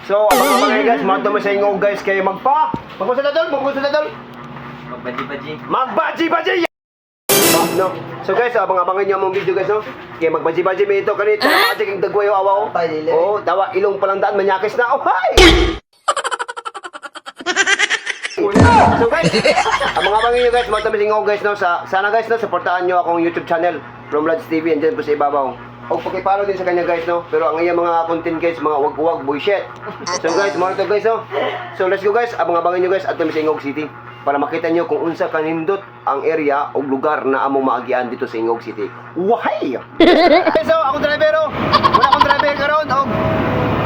So, abang-abang guys, mga sa inyo guys, kayo magpunta na tol. Magbaji-baji! No. So guys, abang-abangan nyo ang video guys, no? Kaya magbaji-baji may ito kanito, mga yung dagwayo awa ko. Oo, tawa, ilong palang daan, manyakis na, oh hi! So guys, abang-abangan nyo guys, mga sa inyo guys, no? Sana guys, no, supportaan nyo akong YouTube channel, Romlads TV, andyan po sa ibabaw. O pakipalo din sa kanya guys, no? Pero ang iyang mga content guys, mga wag-wag bullshit. So guys, mga ito guys, no? So let's go guys, abang-abangan nyo guys at kami sa Ingog City para makita nyo kung unsa kanindot ang area o lugar na among maagian dito sa Ingog City. Wahay! Okay, so akong drivero, wala akong driver karon o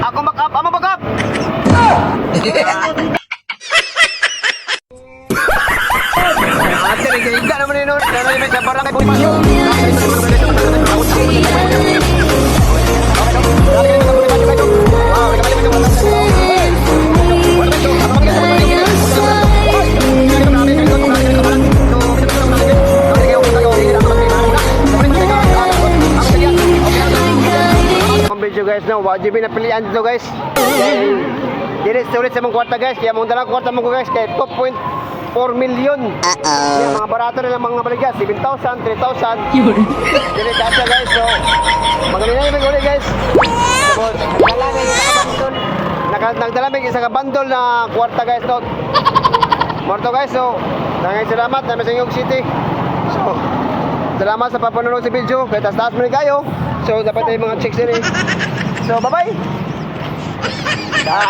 ako back up, amo back up! Ate, nagiging naman yun, nanay sa barangay po pasok. Guys, no, wajib na pilihan dito guys. Diretso ulit sa mga kwarta guys, kaya mong dalang kwarta mo guys, kaya 2.4 million. Yung mga barato na lang mga baligas, 7,000, 3,000. Diretso guys, so magaling na yung ulit guys. Nagdalamig isang bandol na kwarta guys, no. Morto guys, so nangyayin salamat namin sa Ingog City. So salamat sa papanonood sa video, kaya taas mo rin kayo. So dapat ay mga chicks din eh. So bye-bye.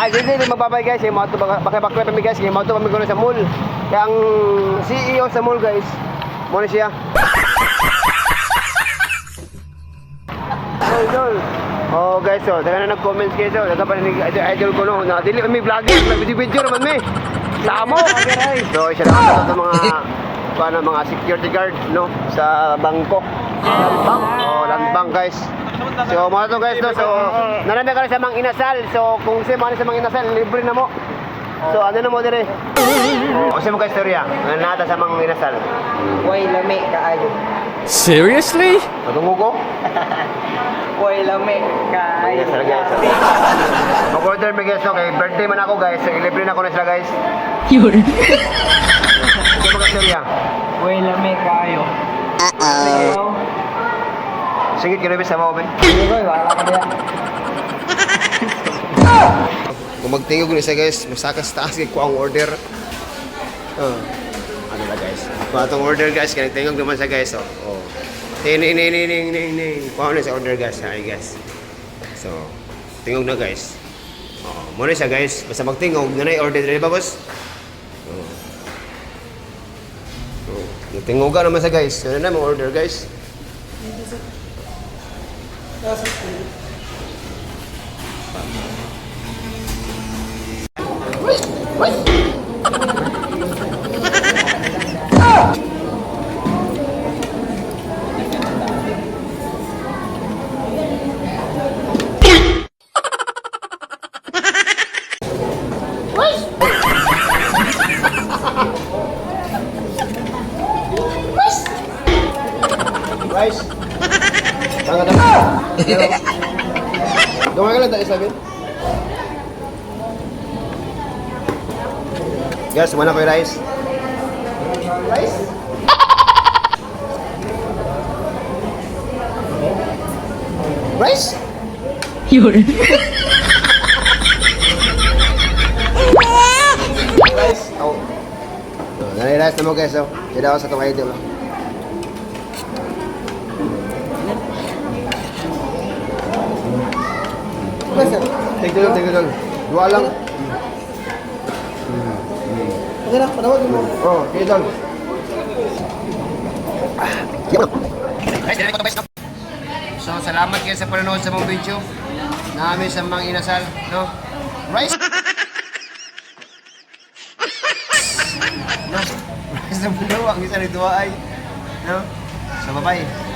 Hindi magbabay guys, yung mga ito bakit kami guys, yung mga ito pamigulo sa mall. Kaya ang CEO sa mall guys, muna siya. So idol. Oh guys, so daga na nag-comments kayo, so daga pa rin idol ko no, na dili may vlogger, nag-video naman may. Tamo. So siya lang ito mga security guard no sa bangko. Land bank guys. So mga to guys no, so nanami ka sa mga inasal. So kung si mga sa mga inasal, libre na mo. So ano na mo dire? Kasi mo ka istorya, nata sa mga inasal. Way lami kaayo. Seriously? Patungo ko? Way lami kaayo. Mag-order mi guys no, kay birthday man ako guys. So libre na ko na sila guys. Yun. Kasi mo ka istorya. Way lami kaayo. Singit ka rin sa mga open. Sige ko, wala ka diyan. Kung magtingog nyo siya guys, masakas taas kay ko ang order. Ano ba guys? Kung atong order guys, kaya tingog naman siya guys. Oh. Ting. Kung ano sa order guys, hi guys. So, tingog na guys. Muna siya guys, basta magtingog, nanay order rin ba boss? Tingog naman siya guys, ano na mga order guys. Rice. Tangga. Doon ka lang tayo sabi. Guys, mana ko yung rice? Rice? Rice? Yun. Rice? Oh. Nanay rice na mo guys, oh. Tidak ako sa itong idol, oh. Tingnan lang. Dua lang. Okay lang, panawag mo. Oh, tingnan. So, salamat kayo sa panonood sa mga video. Namin sa mga inasal, no? Rice. No? Rice na bulo, ang isa ni Dua ay. No? So, bye-bye.